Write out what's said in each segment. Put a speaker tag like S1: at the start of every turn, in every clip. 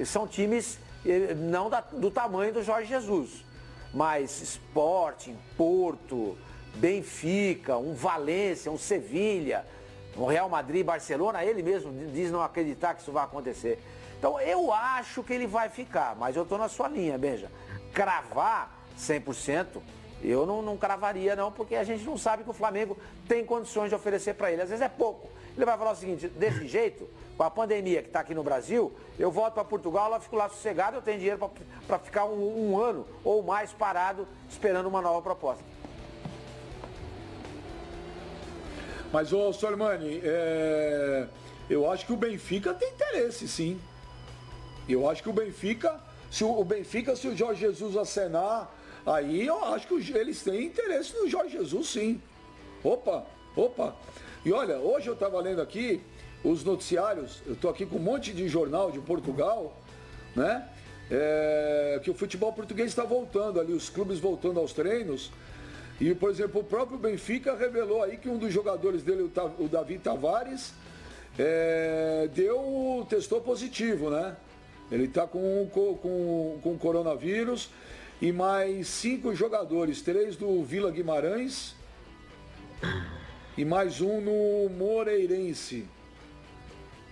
S1: são times não do tamanho do Jorge Jesus, mas Sporting, Porto, Benfica, um Valência, um Sevilha, um Real Madrid, Barcelona, ele mesmo diz não acreditar que isso vai acontecer. Então eu acho que ele vai ficar, mas eu estou na sua linha, Benja. Cravar 100%, eu não cravaria não, porque a gente não sabe que o Flamengo tem condições de oferecer para ele. Às vezes é pouco. Ele vai falar o seguinte, desse jeito, com a pandemia que está aqui no Brasil, eu volto para Portugal, lá fico lá sossegado, eu tenho dinheiro para ficar um ano ou mais parado esperando uma nova proposta.
S2: Mas, ô Sormani, eu acho que o Benfica tem interesse, sim. Eu acho que o Benfica, se o Jorge Jesus acenar, aí eu acho que eles têm interesse no Jorge Jesus, sim. Opa. E olha, hoje eu estava lendo aqui os noticiários, eu estou aqui com um monte de jornal de Portugal, né? Que o futebol português está voltando ali, os clubes voltando aos treinos. E, por exemplo, o próprio Benfica revelou aí que um dos jogadores dele, o Davi Tavares, testou positivo, né? Ele está com coronavírus e mais 5 jogadores, 3 do Vila Guimarães e mais um no Moreirense,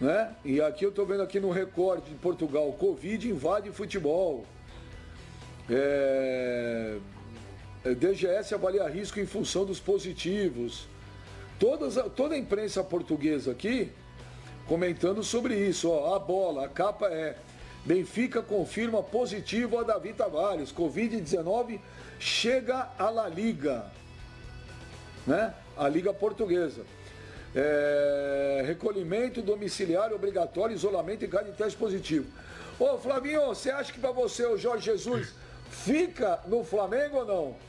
S2: né? E aqui eu estou vendo aqui no Record de Portugal, Covid invade futebol. DGS avalia risco em função dos positivos. Toda a imprensa portuguesa aqui comentando sobre isso. Ó, a bola, a capa Benfica confirma positivo a Davi Tavares. Covid-19 chega à La Liga, né? A Liga Portuguesa. Recolhimento domiciliar obrigatório, isolamento em caso de teste positivo. Ô Flavinho, você acha que para você o Jorge Jesus fica no Flamengo ou não?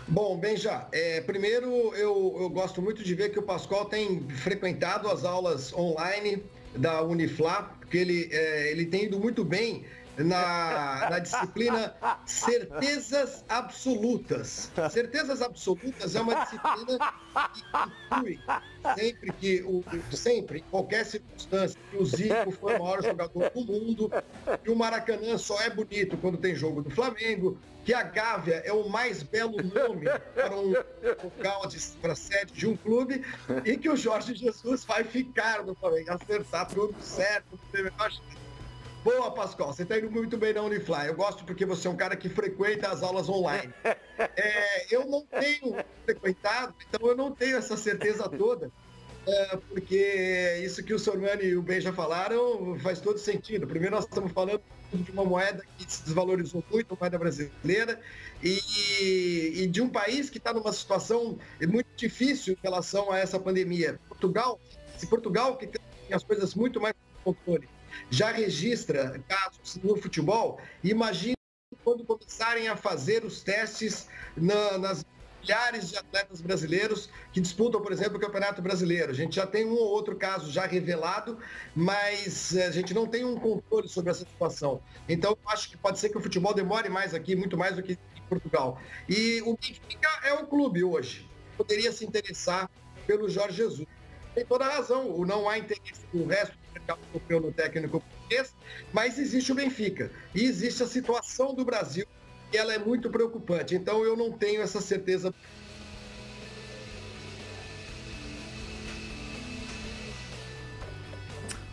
S3: Bom, Benja, primeiro eu gosto muito de ver que o Pascoal tem frequentado as aulas online da Unifla, porque ele tem ido muito bem na disciplina Certezas Absolutas. Certezas Absolutas é uma disciplina que inclui sempre, em qualquer circunstância, que o Zico foi o maior jogador do mundo, que o Maracanã só é bonito quando tem jogo do Flamengo, que a Gávea é o mais belo nome para um local para sede de um clube, e que o Jorge Jesus vai ficar no Flamengo, acertar tudo certo, Boa, Pascoal, você está indo muito bem na Unifly. Eu gosto porque você é um cara que frequenta as aulas online. Eu não tenho frequentado, então eu não tenho essa certeza toda, porque isso que o Sormani e o Ben já falaram faz todo sentido. Primeiro, nós estamos falando de uma moeda que se desvalorizou muito, a moeda brasileira, e de um país que está numa situação muito difícil em relação a essa pandemia. Portugal, que tem as coisas muito mais no controle, já registra casos no futebol, imagine quando começarem a fazer os testes nas milhares de atletas brasileiros que disputam, por exemplo, o Campeonato Brasileiro. A gente já tem um ou outro caso já revelado, mas a gente não tem um controle sobre essa situação. Então, eu acho que pode ser que o futebol demore mais aqui, muito mais do que em Portugal. E o Benfica é um clube hoje, poderia se interessar pelo Jorge Jesus. Tem toda a razão, não há interesse no resto do mercado europeu no técnico português, mas existe o Benfica. E existe a situação do Brasil, e ela é muito preocupante. Então eu não tenho essa certeza.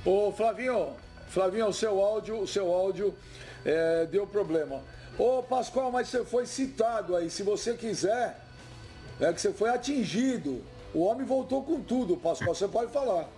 S2: Ô Flavinho, o seu áudio deu problema. Ô Pascoal, mas você foi citado aí, se você quiser, que você foi atingido. O homem voltou com tudo, Pascoal, você pode falar.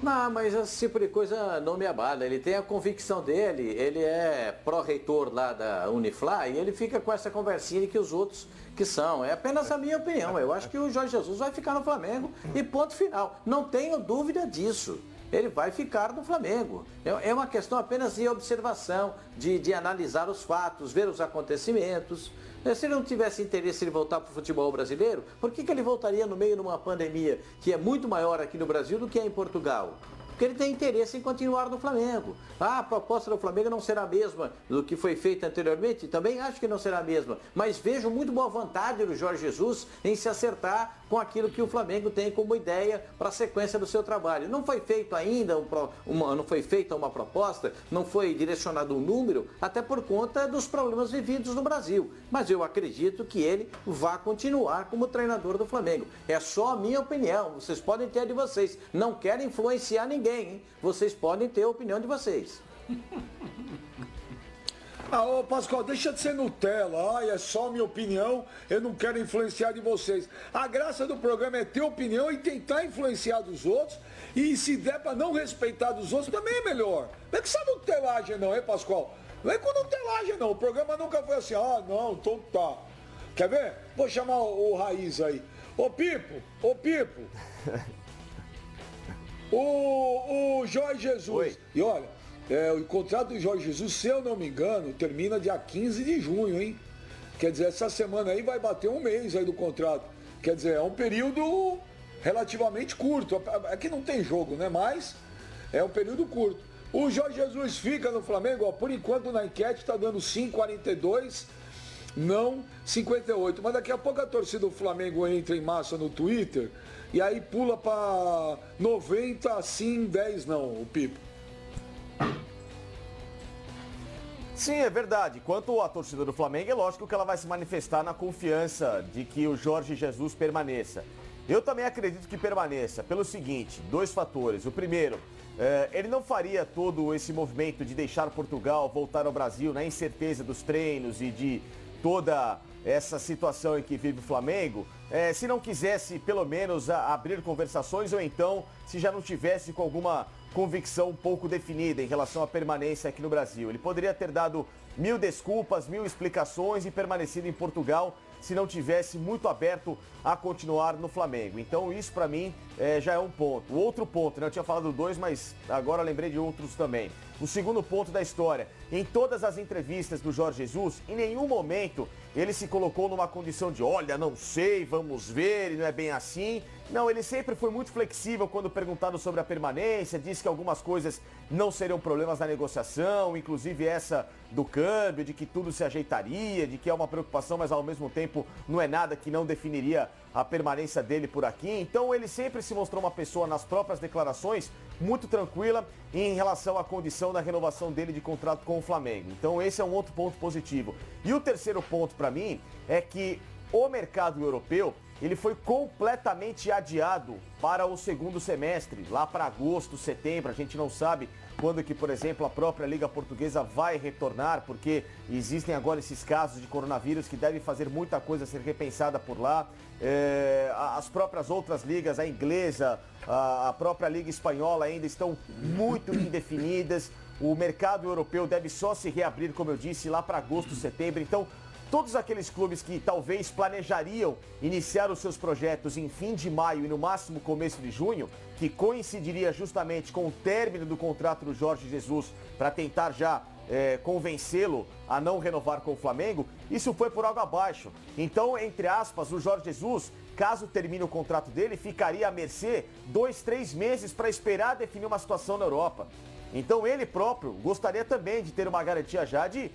S4: Não, mas esse tipo de coisa não me abala. Ele tem a convicção dele, ele é pró-reitor lá da Unifly e ele fica com essa conversinha de que os outros que são. É apenas a minha opinião. Eu acho que o Jorge Jesus vai ficar no Flamengo e ponto final. Não tenho dúvida disso. Ele vai ficar no Flamengo. É uma questão apenas de observação, de analisar os fatos, ver os acontecimentos. Se ele não tivesse interesse em voltar para o futebol brasileiro, por que ele voltaria no meio de uma pandemia que é muito maior aqui no Brasil do que é em Portugal? Porque ele tem interesse em continuar no Flamengo. A proposta do Flamengo não será a mesma do que foi feita anteriormente, também acho que não será a mesma, mas vejo muito boa vontade do Jorge Jesus em se acertar com aquilo que o Flamengo tem como ideia para a sequência do seu trabalho. Não foi feito ainda não foi feita uma proposta, não foi direcionado um número, até por conta dos problemas vividos no Brasil. Mas eu acredito que ele vai continuar como treinador do Flamengo. É só a minha opinião, vocês podem ter a de vocês. Não quero influenciar ninguém, hein? Vocês podem ter a opinião de vocês.
S2: Ô Pascoal, deixa de ser Nutella. É só minha opinião, eu não quero influenciar de vocês. A graça do programa é ter opinião e tentar influenciar dos outros. E se der para não respeitar dos outros, também é melhor. Não é que essa nutelagem não, hein, Pascoal? Não é com nutelagem não, o programa nunca foi assim, não, então tá. Quer ver? Vou chamar o Raiz aí. Ô Pipo, o Jorge Jesus.
S5: Oi.
S2: E olha, o contrato do Jorge Jesus, se eu não me engano, termina dia 15 de junho, hein? Quer dizer, essa semana aí vai bater um mês aí do contrato. Quer dizer, é um período relativamente curto. Aqui não tem jogo, né? Mas é um período curto. O Jorge Jesus fica no Flamengo, ó, por enquanto na enquete está dando 5,42, não 58. Mas daqui a pouco a torcida do Flamengo entra em massa no Twitter e aí pula para 90, sim, 10 não, o Pipo.
S5: Sim, é verdade. Quanto à torcida do Flamengo, é lógico que ela vai se manifestar na confiança de que o Jorge Jesus permaneça. Eu também acredito que permaneça, pelo seguinte, 2 fatores. O primeiro, ele não faria todo esse movimento de deixar Portugal voltar ao Brasil na incerteza dos treinos e de toda essa situação em que vive o Flamengo, se não quisesse pelo menos abrir conversações ou então se já não tivesse com alguma convicção um pouco definida em relação à permanência aqui no Brasil. Ele poderia ter dado 1000 desculpas, 1000 explicações e permanecido em Portugal se não tivesse muito aberto a continuar no Flamengo. Então isso para mim já é um ponto. O outro ponto, né? Eu tinha falado 2, mas agora lembrei de outros também. O segundo ponto da história, em todas as entrevistas do Jorge Jesus, em nenhum momento ele se colocou numa condição de olha, não sei, vamos ver, e não é bem assim. Não, ele sempre foi muito flexível quando perguntado sobre a permanência, disse que algumas coisas não seriam problemas na negociação, inclusive essa do câmbio, de que tudo se ajeitaria, de que é uma preocupação, mas ao mesmo tempo não é nada que não definiria a permanência dele por aqui. Então ele sempre se mostrou uma pessoa nas próprias declarações muito tranquila em relação à condição da renovação dele de contrato com o Flamengo. Então esse é um outro ponto positivo. E o terceiro ponto para mim é que o mercado europeu ele foi completamente adiado para o segundo semestre, lá para agosto, setembro. A gente não sabe quando que, por exemplo, a própria Liga Portuguesa vai retornar, porque existem agora esses casos de coronavírus que devem fazer muita coisa ser repensada por lá. As próprias outras ligas, a inglesa, a própria Liga Espanhola ainda estão muito indefinidas. O mercado europeu deve só se reabrir, como eu disse, lá para agosto, setembro. Então, todos aqueles clubes que talvez planejariam iniciar os seus projetos em fim de maio e no máximo começo de junho, que coincidiria justamente com o término do contrato do Jorge Jesus para tentar já convencê-lo a não renovar com o Flamengo, isso foi por água abaixo. Então, entre aspas, o Jorge Jesus, caso termine o contrato dele, ficaria à mercê 2, 3 meses para esperar definir uma situação na Europa. Então ele próprio gostaria também de ter uma garantia já de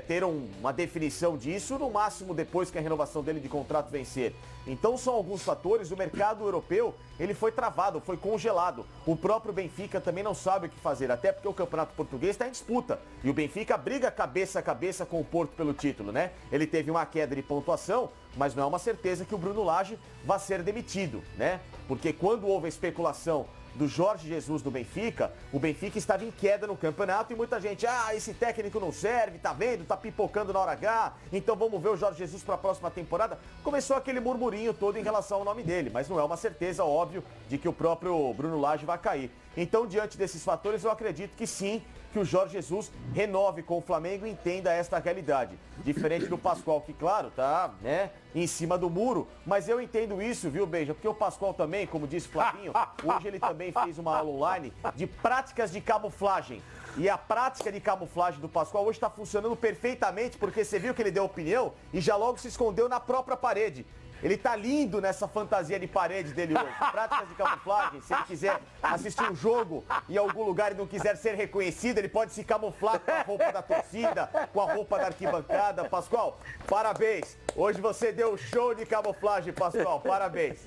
S5: ter uma definição disso, no máximo depois que a renovação dele de contrato vencer. Então são alguns fatores, o mercado europeu ele foi travado, foi congelado. O próprio Benfica também não sabe o que fazer, até porque o Campeonato Português está em disputa. E o Benfica briga cabeça a cabeça com o Porto pelo título, né? Ele teve uma queda de pontuação, mas não é uma certeza que o Bruno Lage vá ser demitido, né? Porque quando houve a especulação do Jorge Jesus do Benfica, o Benfica estava em queda no campeonato e muita gente, esse técnico não serve, tá vendo, tá pipocando na hora H, então vamos ver o Jorge Jesus para a próxima temporada. Começou aquele murmurinho todo em relação ao nome dele, mas não é uma certeza, óbvio, de que o próprio Bruno Lage vai cair. Então, diante desses fatores, eu acredito que sim, que o Jorge Jesus renove com o Flamengo e entenda esta realidade. Diferente do Pascoal, que claro, tá, né, em cima do muro, mas eu entendo isso, viu, Beija? Porque o Pascoal também, como disse o Flavinho, hoje ele também fez uma aula online de práticas de camuflagem. E a prática de camuflagem do Pascoal hoje está funcionando perfeitamente, porque você viu que ele deu opinião e já logo se escondeu na própria parede. Ele tá lindo nessa fantasia de parede dele hoje. Práticas de camuflagem, se ele quiser assistir um jogo em algum lugar e não quiser ser reconhecido, ele pode se camuflar com a roupa da torcida, com a roupa da arquibancada. Pascoal, parabéns. Hoje você deu um show de camuflagem, Pascoal. Parabéns.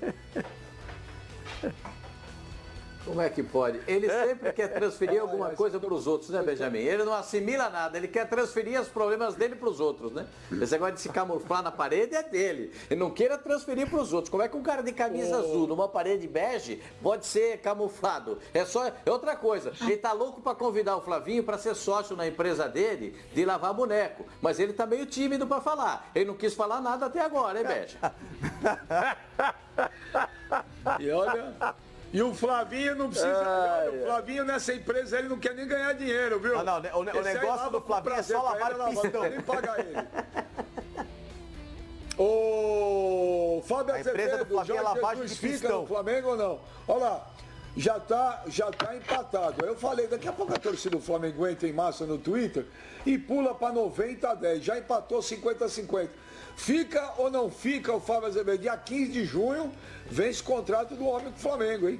S4: Como é que pode? Ele sempre quer transferir alguma coisa para os outros, né, Benjamin? Ele não assimila nada, ele quer transferir os problemas dele para os outros, né? Esse negócio de se camuflar na parede é dele. Ele não queira transferir para os outros. Como é que um cara de camisa azul numa parede bege pode ser camuflado? É outra coisa. Ele tá louco para convidar o Flavinho para ser sócio na empresa dele de lavar boneco. Mas ele tá meio tímido para falar. Ele não quis falar nada até agora, hein, Beja?
S2: E olha... E o Flavinho não precisa... O Flavinho nessa empresa, ele não quer nem ganhar dinheiro, viu?
S5: Não, o negócio do Flavinho é só lavar pistão.
S2: Nem pagar ele. Ô, Fábio Azevedo, o Jorge Jesus fica no Flamengo ou não? Olha lá, já tá empatado. Eu falei, daqui a pouco a torcida do Flamengo entra em massa no Twitter e pula para 90-10. Já empatou 50-50. Fica ou não fica o Fábio Azevedo? Dia 15 de junho vence o contrato do homem com o Flamengo, hein?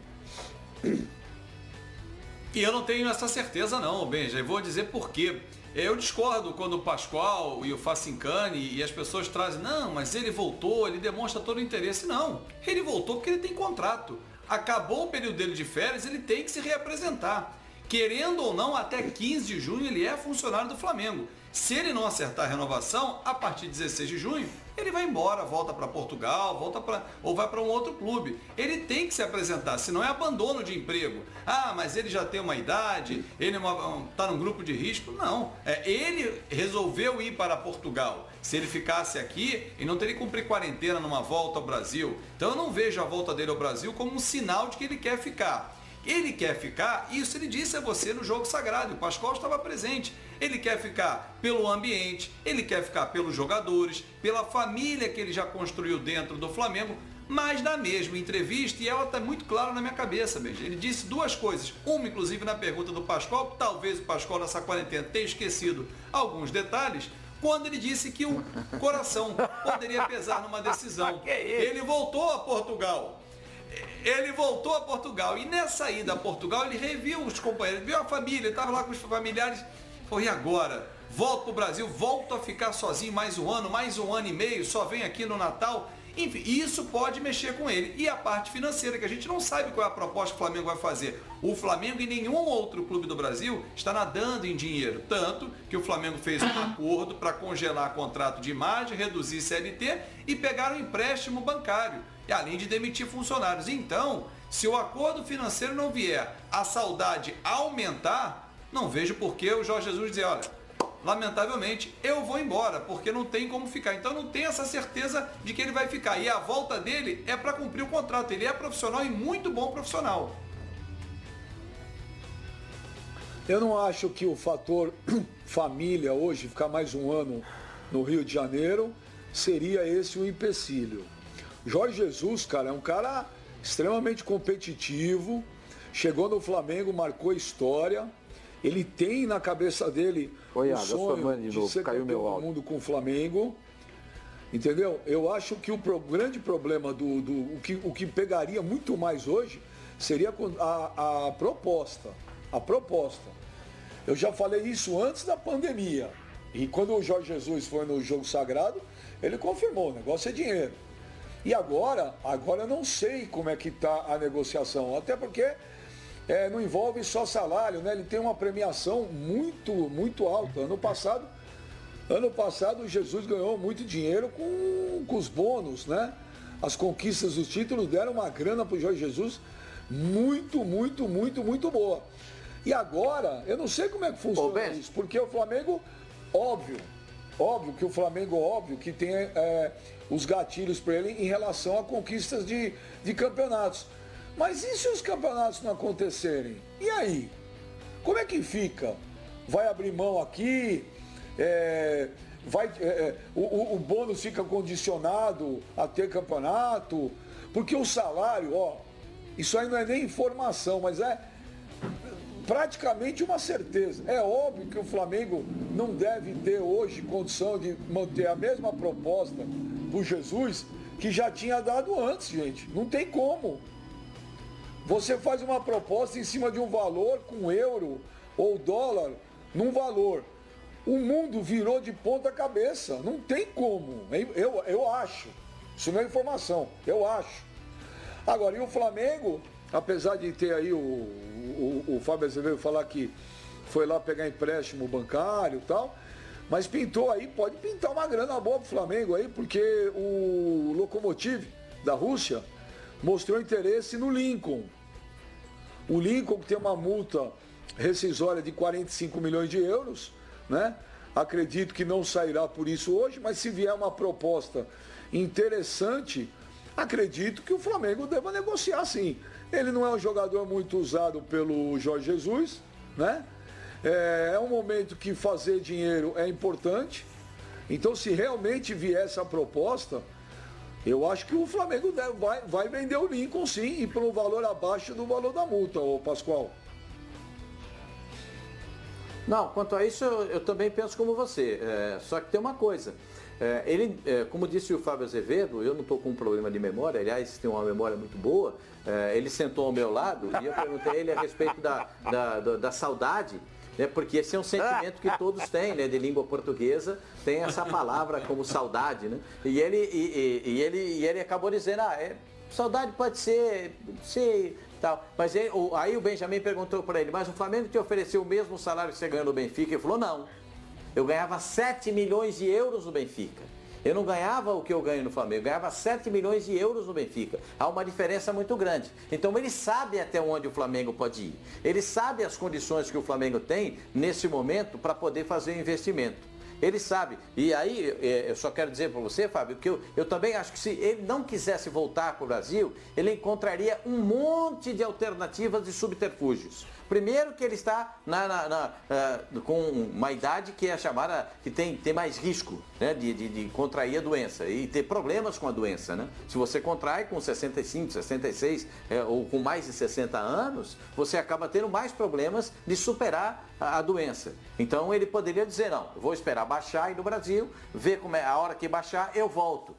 S6: E eu não tenho essa certeza não, Benja. E vou dizer por quê. Eu discordo quando o Pascoal e o Facincani e as pessoas trazem, não, mas ele voltou, ele demonstra todo o interesse. Não, ele voltou porque ele tem contrato. Acabou o período dele de férias, ele tem que se reapresentar. Querendo ou não, até 15 de junho ele é funcionário do Flamengo. Se ele não acertar a renovação, a partir de 16 de junho, ele vai embora, volta para Portugal, ou vai para um outro clube. Ele tem que se apresentar, senão é abandono de emprego. Ah, mas ele já tem uma idade, ele está num grupo de risco. Não, ele resolveu ir para Portugal. Se ele ficasse aqui, ele não teria que cumprir quarentena numa volta ao Brasil. Então eu não vejo a volta dele ao Brasil como um sinal de que ele quer ficar. Ele quer ficar, isso ele disse a você no jogo sagrado, o Pascoal estava presente. Ele quer ficar pelo ambiente, ele quer ficar pelos jogadores, pela família que ele já construiu dentro do Flamengo, mas na mesma entrevista, e ela está muito clara na minha cabeça, Benja, ele disse duas coisas. Uma, inclusive, na pergunta do Pascoal, talvez o Pascoal nessa quarentena tenha esquecido alguns detalhes, quando ele disse que o coração poderia pesar numa decisão. Ele voltou a Portugal. E nessa ida a Portugal ele reviu os companheiros, viu a família, ele estava lá com os familiares, falou, e agora? Volto para o Brasil, volto a ficar sozinho mais um ano e meio, só venho aqui no Natal. Enfim, isso pode mexer com ele. E a parte financeira, que a gente não sabe qual é a proposta que o Flamengo vai fazer. O Flamengo e nenhum outro clube do Brasil está nadando em dinheiro. Tanto que o Flamengo fez um acordo para congelar contrato de imagem, reduzir CLT e pegar um empréstimo bancário. E além de demitir funcionários. Então, se o acordo financeiro não vier, a saudade aumentar, não vejo por que o Jorge Jesus dizer, olha, lamentavelmente, eu vou embora, porque não tem como ficar. Então não tem essa certeza de que ele vai ficar. E a volta dele é para cumprir o contrato. Ele é profissional e muito bom profissional.
S2: Eu não acho que o fator família hoje, ficar mais um ano no Rio de Janeiro, seria esse o empecilho. Jorge Jesus, cara, é um cara extremamente competitivo, chegou no Flamengo, marcou história, ele tem na cabeça dele o sonho de ser campeão do mundo com o Flamengo, entendeu? Eu acho que o grande problema o que pegaria muito mais hoje seria a proposta. Eu já falei isso antes da pandemia, e quando o Jorge Jesus foi no jogo sagrado, ele confirmou, o negócio é dinheiro. E agora eu não sei como é que está a negociação, até porque não envolve só salário, né? Ele tem uma premiação muito alta. Ano passado o Jesus ganhou muito dinheiro com os bônus, né? As conquistas dos títulos deram uma grana para o Jorge Jesus muito boa. E agora, eu não sei como é que funciona isso, porque o Flamengo, óbvio que o Flamengo, que tem os gatilhos para ele em relação a conquistas de campeonatos. Mas e se os campeonatos não acontecerem? E aí? Como é que fica? Vai abrir mão aqui? O bônus fica condicionado a ter campeonato? Porque o salário, isso aí não é nem informação, mas é praticamente uma certeza. É óbvio que o Flamengo não deve ter hoje condição de manter a mesma proposta para o Jesus que já tinha dado antes, gente. Não tem como. Você faz uma proposta em cima de um valor com euro ou dólar num valor. O mundo virou de ponta cabeça. Não tem como. Eu acho. Isso não é informação. Eu acho. Agora, e o Flamengo, apesar de ter aí o Fábio Azevedo falar que foi lá pegar empréstimo bancário e tal, mas pintou aí, pode pintar uma grana boa pro Flamengo aí, porque o Lokomotiv da Rússia mostrou interesse no Lincoln. O Lincoln, que tem uma multa rescisória de 45 milhões de euros, né? Acredito que não sairá por isso hoje, mas se vier uma proposta interessante, acredito que o Flamengo deva negociar sim. Ele não é um jogador muito usado pelo Jorge Jesus, né? É um momento que fazer dinheiro é importante. Então, se realmente vier essa proposta, eu acho que o Flamengo vai vender o Lincoln sim, e por um valor abaixo do valor da multa, ô Pascoal.
S4: Não, quanto a isso eu também penso como você. Só que tem uma coisa. Como disse o Fábio Azevedo, eu não estou com um problema de memória, aliás, tem uma memória muito boa. Ele sentou ao meu lado e eu perguntei a ele a respeito da saudade. Porque esse é um sentimento que todos têm, né, de língua portuguesa, tem essa palavra como saudade, né? E ele acabou dizendo, saudade pode ser, tal. Mas aí o Benjamin perguntou para ele, mas o Flamengo te ofereceu o mesmo salário que você ganhou no Benfica? Ele falou, não, eu ganhava 7 milhões de euros no Benfica. Eu não ganhava o que eu ganho no Flamengo, eu ganhava 7 milhões de euros no Benfica. Há uma diferença muito grande. Então ele sabe até onde o Flamengo pode ir. Ele sabe as condições que o Flamengo tem nesse momento para poder fazer o investimento. Ele sabe. E aí, eu só quero dizer para você, Fábio, que eu também acho que se ele não quisesse voltar para o Brasil, ele encontraria um monte de alternativas de subterfúgios. Primeiro que ele está com uma idade que é chamada, que tem mais risco, né, de contrair a doença e ter problemas com a doença, né? Se você contrai com 65, 66 ou com mais de 60 anos, você acaba tendo mais problemas de superar a doença. Então ele poderia dizer, não, eu vou esperar baixar aí no Brasil, ver como é a hora que baixar, eu volto.